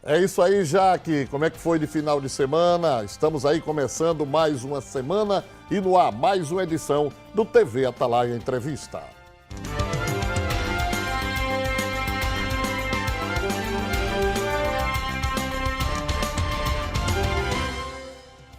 É isso aí, Jaque. Como é que foi de final de semana? Estamos aí começando mais uma semana e no ar mais uma edição do TV Atalaia Entrevista.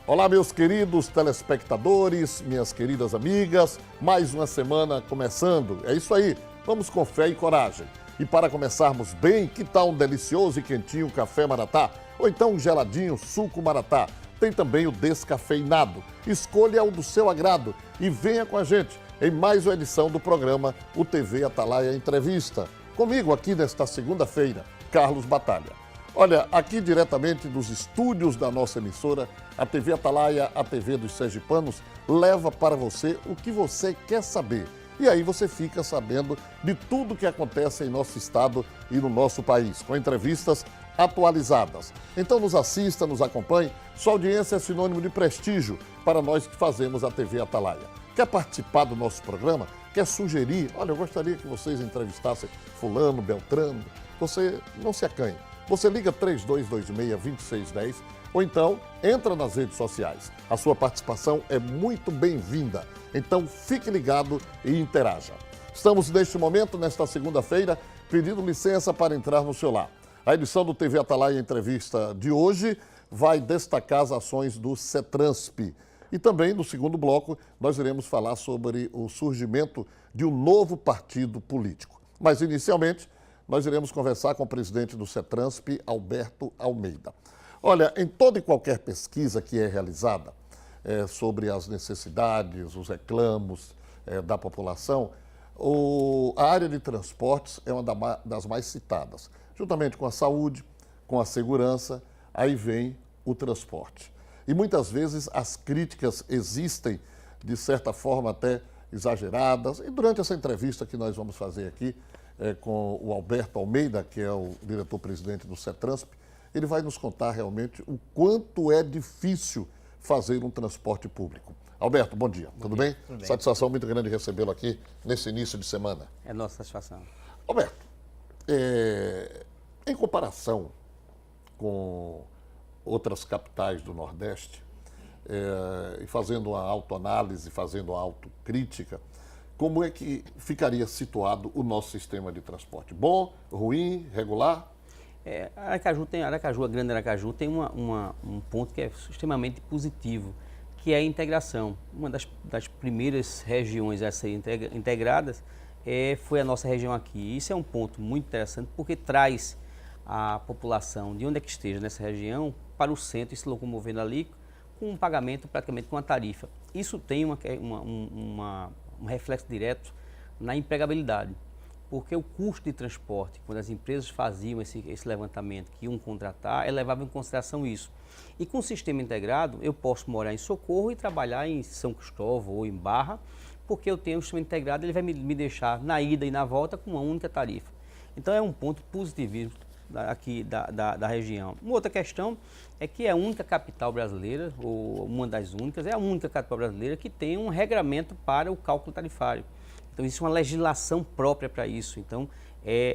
Olá, meus queridos telespectadores, minhas queridas amigas, mais uma semana começando. É isso aí, vamos com fé e coragem. E para começarmos bem, que tal um delicioso e quentinho café Maratá? Ou então um geladinho suco Maratá? Tem também o descafeinado. Escolha o do seu agrado e venha com a gente em mais uma edição do programa O TV Atalaia Entrevista. Comigo aqui nesta segunda-feira, Carlos Batalha. Olha, aqui diretamente dos estúdios da nossa emissora, a TV Atalaia, a TV dos Sergipanos, leva para você o que você quer saber. E aí você fica sabendo de tudo que acontece em nosso estado e no nosso país, com entrevistas atualizadas. Então nos assista, nos acompanhe. Sua audiência é sinônimo de prestígio para nós que fazemos a TV Atalaia. Quer participar do nosso programa? Quer sugerir? Olha, eu gostaria que vocês entrevistassem fulano, beltrano. Você não se acanhe. Você liga 3226-2610 ou então entra nas redes sociais. A sua participação é muito bem-vinda. Então fique ligado e interaja. Estamos neste momento, nesta segunda-feira, pedindo licença para entrar no seu lar. A edição do TV Atalaia Entrevista de hoje vai destacar as ações do CETRANSP. E também, no segundo bloco, nós iremos falar sobre o surgimento de um novo partido político. Mas, inicialmente, nós iremos conversar com o presidente do CETRANSP, Alberto Almeida. Olha, em toda e qualquer pesquisa que é realizada sobre as necessidades, os reclamos da população, a área de transportes é uma das mais citadas. Juntamente com a saúde, com a segurança, aí vem o transporte. E muitas vezes as críticas existem, de certa forma até exageradas. E durante essa entrevista que nós vamos fazer aqui, com o Alberto Almeida, que é o diretor-presidente do CETRANSP, ele vai nos contar realmente o quanto é difícil fazer um transporte público. Alberto, bom dia. Tudo bem? Tudo bem. Satisfação muito grande recebê-lo aqui nesse início de semana. É nossa satisfação. Alberto, em comparação com outras capitais do Nordeste, e fazendo uma autoanálise, fazendo uma autocrítica, como é que ficaria situado o nosso sistema de transporte? Bom, ruim, regular? A Grande Aracaju tem um ponto que é extremamente positivo, que é a integração. Uma das primeiras regiões a serem integradas foi a nossa região aqui. Isso é um ponto muito interessante porque traz a população, de onde é que esteja nessa região, para o centro e se locomovendo ali com um pagamento praticamente com uma tarifa. Isso tem um reflexo direto na empregabilidade, porque o custo de transporte, quando as empresas faziam esse levantamento que iam contratar, levavam em consideração isso. E com o sistema integrado, eu posso morar em Socorro e trabalhar em São Cristóvão ou em Barra, porque eu tenho o sistema integrado, ele vai me deixar na ida e na volta com uma única tarifa. Então é um ponto positivo aqui da região. Uma outra questão é que é a única capital brasileira, ou uma das únicas, é a única capital brasileira que tem um regramento para o cálculo tarifário. Então, isso é uma legislação própria para isso. Então,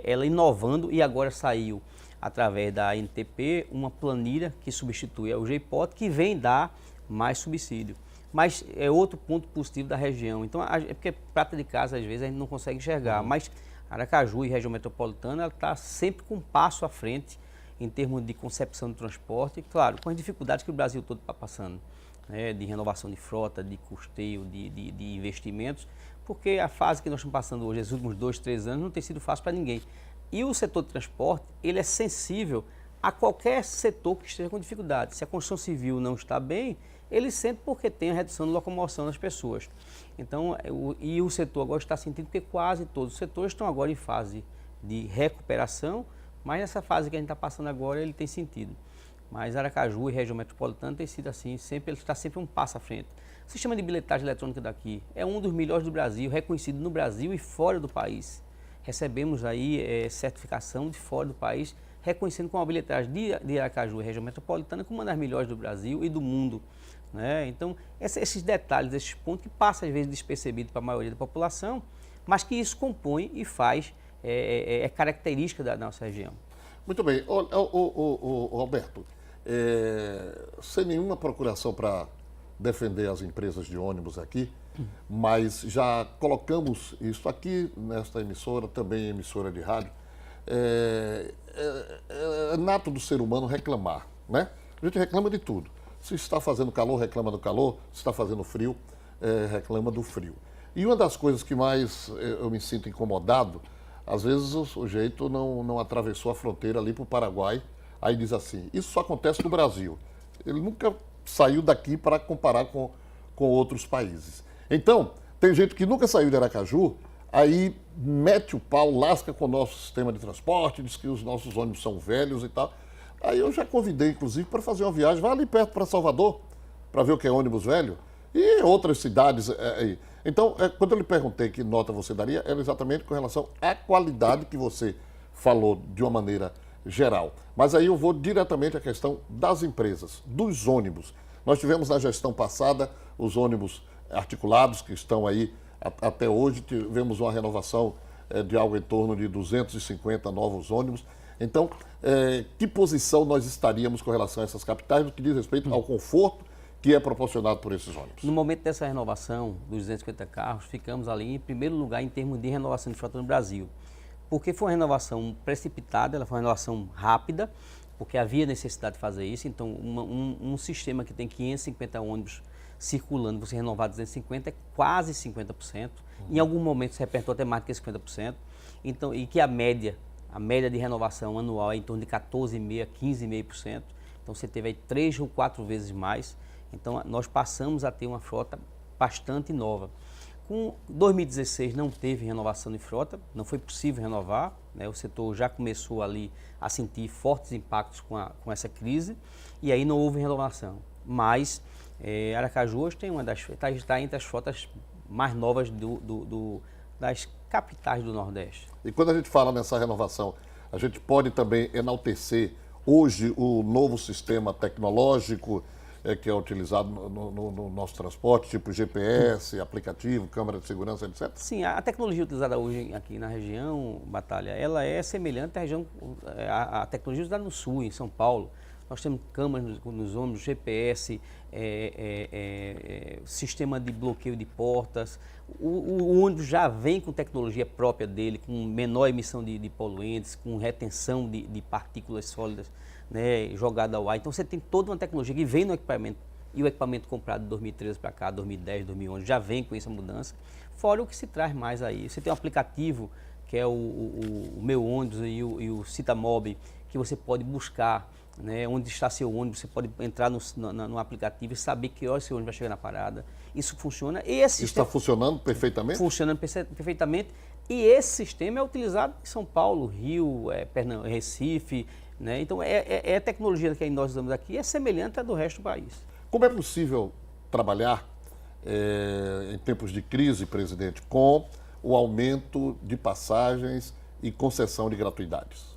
ela inovando e agora saiu, através da ANTP, uma planilha que substitui o GPOT, que vem dar mais subsídio. Mas é outro ponto positivo da região. Então, é porque prata de casa, às vezes, a gente não consegue enxergar, mas Aracaju e região metropolitana, ela está sempre com um passo à frente em termos de concepção de transporte, claro, com as dificuldades que o Brasil todo está passando, né, de renovação de frota, de custeio, de investimentos, porque a fase que nós estamos passando hoje, os últimos 2, 3 anos, não tem sido fácil para ninguém. E o setor de transporte, ele é sensível a qualquer setor que esteja com dificuldade. Se a construção civil não está bem, ele sente porque tem a redução de locomoção das pessoas. Então, o setor agora está sentindo porque quase todos os setores estão agora em fase de recuperação, mas nessa fase que a gente está passando agora, ele tem sentido. Mas Aracaju e região metropolitana tem sido assim, ele está sempre um passo à frente. O sistema de bilhetagem eletrônica daqui é um dos melhores do Brasil, reconhecido no Brasil e fora do país. Recebemos aí certificação de fora do país, reconhecendo como a bilhetagem de Aracaju e região metropolitana como uma das melhores do Brasil e do mundo. Né? Então, esses detalhes, esses pontos que passam às vezes despercebido para a maioria da população, mas que isso compõe e faz, é característica da nossa região. Muito bem. Roberto, sem nenhuma procuração para defender as empresas de ônibus aqui, mas já colocamos isso aqui nesta emissora, também emissora de rádio. É nato do ser humano reclamar, né? A gente reclama de tudo. Se está fazendo calor, reclama do calor. Se está fazendo frio, reclama do frio. E uma das coisas que mais eu me sinto incomodado, às vezes o sujeito não atravessou a fronteira ali para o Paraguai, aí diz assim, isso só acontece no Brasil. Ele nunca saiu daqui para comparar com outros países. Então, tem gente que nunca saiu de Aracaju, aí mete o pau, lasca com o nosso sistema de transporte, diz que os nossos ônibus são velhos e tal. Aí eu já convidei, inclusive, para fazer uma viagem, vai ali perto para Salvador, para ver o que é ônibus velho, e outras cidades aí. Então, quando eu lhe perguntei que nota você daria, era exatamente com relação à qualidade que você falou de uma maneira geral. Mas aí eu vou diretamente à questão das empresas, dos ônibus. Nós tivemos na gestão passada os ônibus articulados que estão aí até hoje, tivemos uma renovação de algo em torno de 250 novos ônibus. Então, que posição nós estaríamos com relação a essas capitais no que diz respeito ao conforto que é proporcionado por esses ônibus? No momento dessa renovação dos 250 carros, ficamos ali em primeiro lugar em termos de renovação de frota no Brasil. Porque foi uma renovação precipitada, ela foi uma renovação rápida, porque havia necessidade de fazer isso. Então, um sistema que tem 550 ônibus circulando, você renovar 250 é quase 50%. Em algum momento se repertou até mais do que 50%. Então, e que a média de renovação anual é em torno de 14,5%, 15,5%. Então, você teve aí 3 ou 4 vezes mais. Então, nós passamos a ter uma frota bastante nova. Com 2016 não teve renovação de frota, não foi possível renovar, né? O setor já começou ali a sentir fortes impactos com essa crise e aí não houve renovação. Mas Aracaju hoje está entre as frotas mais novas das capitais do Nordeste. E quando a gente fala nessa renovação, a gente pode também enaltecer hoje o novo sistema tecnológico que é utilizado no nosso transporte, tipo GPS, aplicativo, câmera de segurança, etc? Sim, a tecnologia utilizada hoje aqui na região, Batalha, ela é semelhante à região, a tecnologia usada no Sul, em São Paulo. Nós temos câmeras nos ônibus, GPS, sistema de bloqueio de portas. O ônibus já vem com tecnologia própria dele, com menor emissão de poluentes, com retenção de partículas sólidas, né, jogada ao ar. Então você tem toda uma tecnologia que vem no equipamento, e o equipamento comprado de 2013 para cá, 2010, 2011, já vem com essa mudança. Fora o que se traz mais aí. Você tem um aplicativo, que é o Meu Ônibus e o Citamob, que você pode buscar, né, onde está seu ônibus, você pode entrar no aplicativo e saber que hora seu ônibus vai chegar na parada. Isso funciona. E esse está funcionando perfeitamente? Funcionando perfeitamente. E esse sistema é utilizado em São Paulo, Rio, Recife, né? Então, a tecnologia que nós usamos aqui é semelhante à do resto do país. Como é possível trabalhar em tempos de crise, presidente, com o aumento de passagens e concessão de gratuidades?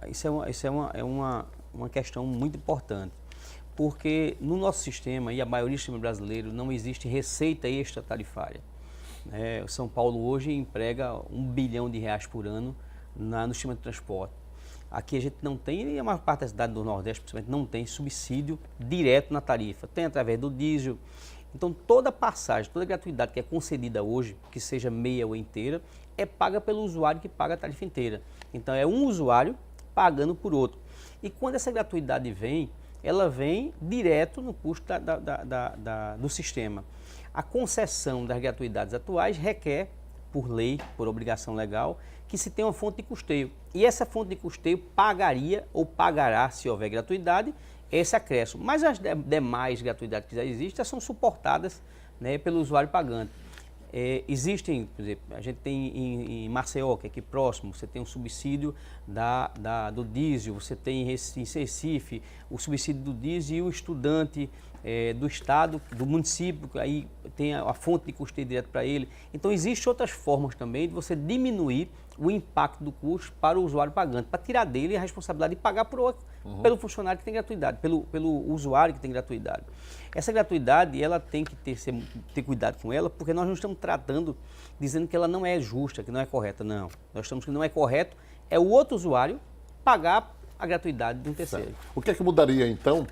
Isso é uma questão muito importante, porque no nosso sistema, e a maioria do sistema brasileiro, não existe receita extra tarifária. O São Paulo hoje emprega R$1 bilhão por ano no sistema de transporte. Aqui a gente não tem, e a maior parte das cidades do Nordeste, principalmente, não tem subsídio direto na tarifa. Tem através do diesel. Então, toda passagem, toda gratuidade que é concedida hoje, que seja meia ou inteira, é paga pelo usuário que paga a tarifa inteira. Então, é um usuário pagando por outro. E quando essa gratuidade vem, ela vem direto no custo do sistema. A concessão das gratuidades atuais requer, por lei, por obrigação legal, que se tenha uma fonte de custeio. E essa fonte de custeio pagaria ou pagará, se houver gratuidade, esse acréscimo. Mas as demais gratuidades que já existem são suportadas, né, pelo usuário pagante. Existem, por exemplo, a gente tem em Maceió, que é aqui próximo, você tem um subsídio do diesel, você tem em Recife o subsídio do diesel e o estudante do estado, do município, aí tem a fonte de custeio direto para ele. Então, existem outras formas também de você diminuir o impacto do custo para o usuário pagante, para tirar dele a responsabilidade de pagar por outro, pelo funcionário que tem gratuidade, pelo usuário que tem gratuidade. Essa gratuidade, ela tem que ter cuidado com ela, porque nós não estamos tratando, dizendo que ela não é justa, que não é correta, não. Nós estamos que não é correto, é o outro usuário pagar a gratuidade de um terceiro. Certo. O que é que mudaria, então,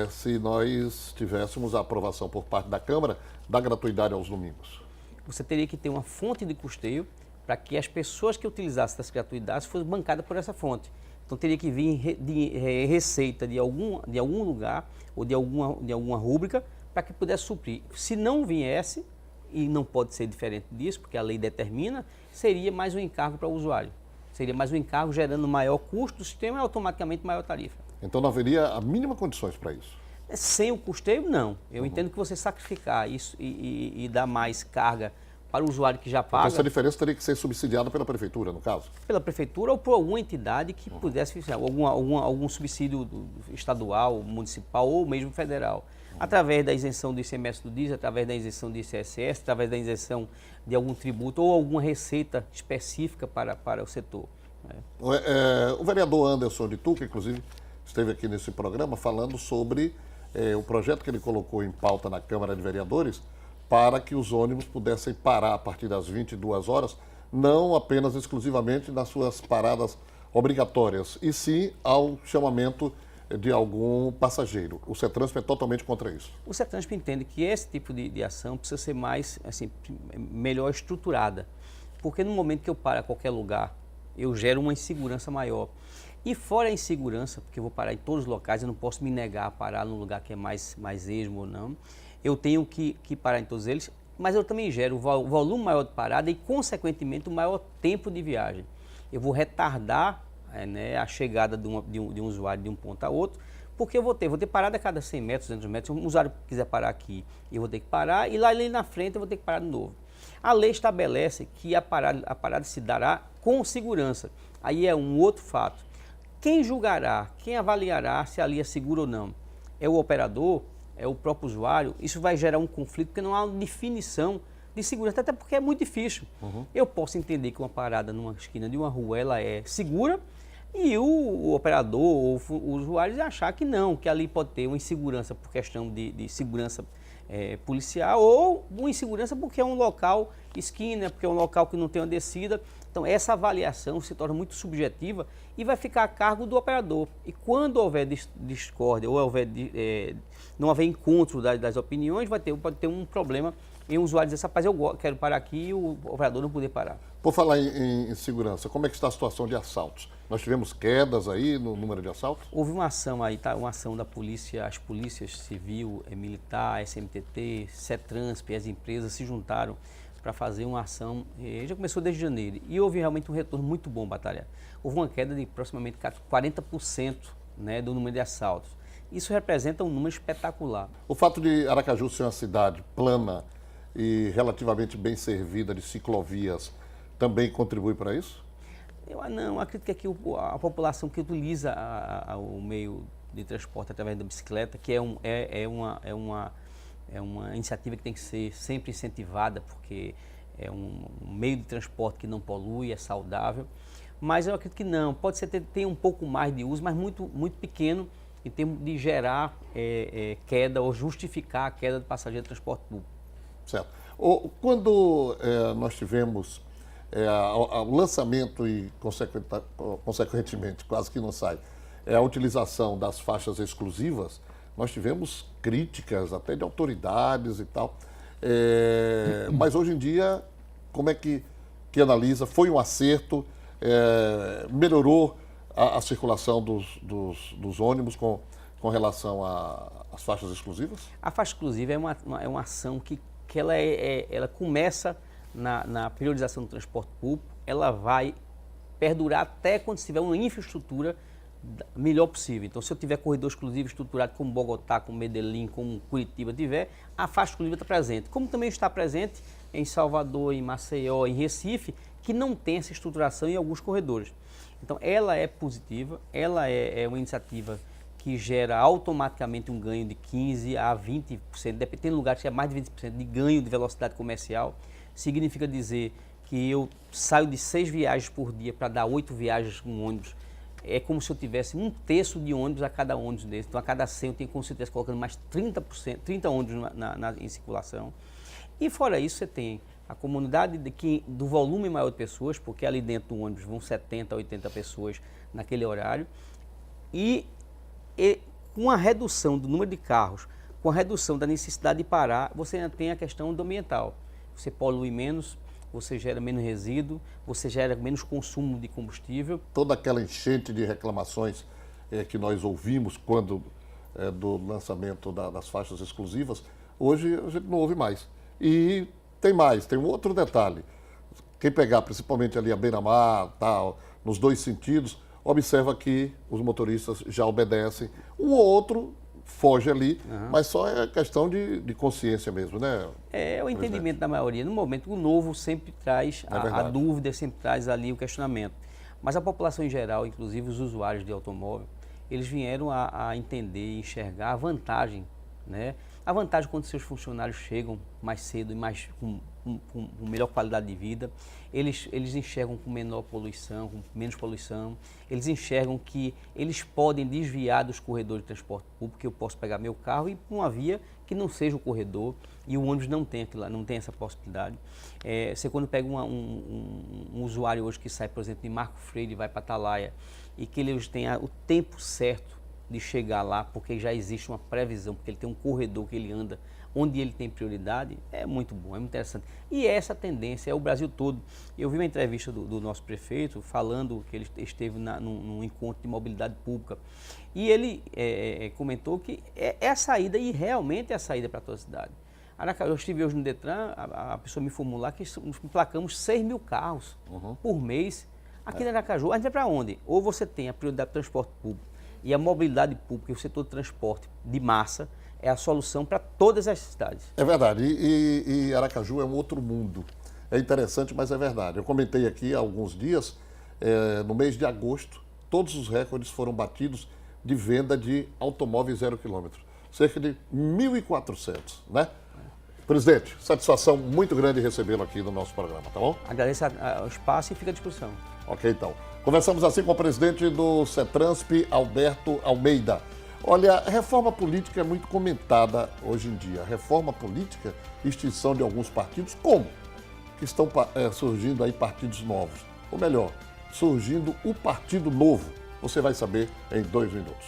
se nós tivéssemos a aprovação por parte da Câmara da gratuidade aos domingos? Você teria que ter uma fonte de custeio para que as pessoas que utilizassem essa gratuidade fossem bancadas por essa fonte. Então teria que vir de receita de algum lugar ou de alguma rúbrica para que pudesse suprir. Se não viesse, e não pode ser diferente disso, porque a lei determina, seria mais um encargo para o usuário. Seria mais um encargo gerando maior custo do sistema e automaticamente maior tarifa. Então não haveria a mínima condições para isso? Sem o custeio, não. Eu entendo que você sacrificar isso e dar mais carga para o usuário que já paga. Então essa diferença teria que ser subsidiada pela Prefeitura, no caso? Pela Prefeitura ou por alguma entidade que pudesse financiar, algum subsídio estadual, municipal ou mesmo federal. Através da isenção do ICMS do diesel, através da isenção do ICSS, através da isenção de algum tributo ou alguma receita específica para o setor. O vereador Anderson de Tuca, inclusive, esteve aqui nesse programa falando sobre o projeto que ele colocou em pauta na Câmara de Vereadores para que os ônibus pudessem parar a partir das 22 horas, não apenas exclusivamente nas suas paradas obrigatórias, e sim ao chamamento de algum passageiro. O CETRANSP é totalmente contra isso. O CETRANSP entende que esse tipo de ação precisa ser mais, assim, melhor estruturada, porque no momento que eu paro a qualquer lugar, eu gero uma insegurança maior. E fora a insegurança, porque eu vou parar em todos os locais, eu não posso me negar a parar num lugar que é mais esmo ou não, eu tenho que parar em todos eles, mas eu também gero o volume maior de parada e, consequentemente, o maior tempo de viagem. Eu vou retardar a chegada de um usuário de um ponto a outro, porque eu vou ter parada a cada 100 metros, 200 metros. Se um usuário quiser parar aqui, eu vou ter que parar, e lá ali na frente eu vou ter que parar de novo. A lei estabelece que a parada se dará com segurança. Aí é um outro fato. Quem julgará, quem avaliará se ali é seguro ou não? É o operador? É o próprio usuário? Isso vai gerar um conflito, porque não há uma definição de segurança, até porque é muito difícil. Eu posso entender que uma parada numa esquina de uma rua ela é segura, e o operador ou o usuário achar que não, que ali pode ter uma insegurança por questão de segurança policial, ou uma insegurança porque é um local esquina, porque é um local que não tem uma descida. Então essa avaliação se torna muito subjetiva e vai ficar a cargo do operador. E quando houver discórdia ou não houver encontro das opiniões, pode ter um problema em um usuário dizer, rapaz, eu quero parar aqui e o operador não poder parar. Por falar em segurança, como é que está a situação de assaltos? Nós tivemos quedas aí no número de assaltos? Houve uma ação aí, uma ação da polícia, as polícias civil, militar, SMTT, CETRANSP, as empresas se juntaram para fazer uma ação, já começou desde janeiro, e houve realmente um retorno muito bom, Batalha. Houve uma queda de aproximadamente 40% do número de assaltos. Isso representa um número espetacular. O fato de Aracaju ser uma cidade plana e relativamente bem servida de ciclovias também contribui para isso? Eu não acredito que aqui a população que utiliza o meio de transporte através da bicicleta, que é uma iniciativa que tem que ser sempre incentivada, porque é um meio de transporte que não polui, é saudável, mas eu acredito que não, pode ser ter um pouco mais de uso, mas muito, muito pequeno em termos de gerar queda ou justificar a queda de passageiro de transporte público. Certo. Quando nós tivemos o lançamento e, consequentemente, quase que não sai, a utilização das faixas exclusivas, nós tivemos críticas até de autoridades e tal. Mas hoje em dia, como é que analisa? Foi um acerto? Melhorou a circulação dos ônibus com relação às faixas exclusivas? A faixa exclusiva é uma ação que ela começa na priorização do transporte público, ela vai perdurar até quando se tiver uma infraestrutura melhor possível. Então, se eu tiver corredor exclusivo estruturado como Bogotá, como Medellín, como Curitiba tiver, a faixa exclusiva está presente. Como também está presente em Salvador, em Maceió, em Recife, que não tem essa estruturação em alguns corredores. Então, ela é positiva, ela é uma iniciativa que gera automaticamente um ganho de 15% a 20%, dependendo do lugar que é mais de 20% de ganho de velocidade comercial. Significa dizer que eu saio de 6 viagens por dia para dar 8 viagens com ônibus. É como se eu tivesse 1/3 de ônibus a cada ônibus desse. Então, a cada 100 eu tenho como se eu estivesse colocando mais 30 ônibus em circulação. E fora isso, você tem A comunidade do volume maior de pessoas, porque ali dentro do ônibus vão 70, 80 pessoas naquele horário, e com a redução do número de carros, com a redução da necessidade de parar, você ainda tem a questão do ambiental. Você polui menos, você gera menos resíduo, você gera menos consumo de combustível. Toda aquela enchente de reclamações que nós ouvimos quando do lançamento das faixas exclusivas, hoje a gente não ouve mais. E tem mais, tem um outro detalhe. Quem pegar principalmente ali a beira-mar, tal, nos dois sentidos, observa que os motoristas já obedecem. Um ou outro foge ali, mas só é questão de consciência mesmo, né? É o entendimento da maioria. No momento, o novo sempre traz a dúvida, sempre traz ali o questionamento. Mas a população em geral, inclusive os usuários de automóvel, eles vieram a entender e enxergar a vantagem, né? A vantagem quando seus funcionários chegam mais cedo e com melhor qualidade de vida, eles enxergam com menor poluição, com menos poluição, eles enxergam que eles podem desviar dos corredores de transporte público, que eu posso pegar meu carro e ir para uma via que não seja o corredor, e o ônibus não tem aquilo lá, não tem essa possibilidade. Você quando pega um usuário hoje que sai, por exemplo, de Marco Freire e vai para Atalaia, e que ele hoje tenha o tempo certo de chegar lá, porque já existe uma previsão, porque ele tem um corredor que ele anda, onde ele tem prioridade, é muito bom, é muito interessante. E essa tendência é o Brasil todo. Eu vi uma entrevista do nosso prefeito falando que ele esteve num encontro de mobilidade pública, e ele comentou que é a saída, e realmente é a saída para toda a cidade. Eu estive hoje no Detran, a pessoa me informou lá que emplacamos 6 mil carros por mês aqui em Aracaju. A gente vai para onde? Ou você tem a prioridade do transporte público, e a mobilidade pública e o setor de transporte de massa é a solução para todas as cidades. É verdade, e Aracaju é um outro mundo. É interessante, mas é verdade. Eu comentei aqui há alguns dias, no mês de agosto, todos os recordes foram batidos de venda de automóveis 0 quilômetro. Cerca de 1.400, né? Presidente, satisfação muito grande recebê-lo aqui no nosso programa, tá bom? Agradeço o espaço e fica à disposição. Ok, então. Conversamos assim com o presidente do CETRANSP, Alberto Almeida. Olha, a reforma política é muito comentada hoje em dia. Reforma política, extinção de alguns partidos, como? Que estão surgindo aí partidos novos. Ou melhor, surgindo o Partido Novo. Você vai saber em 2 minutos.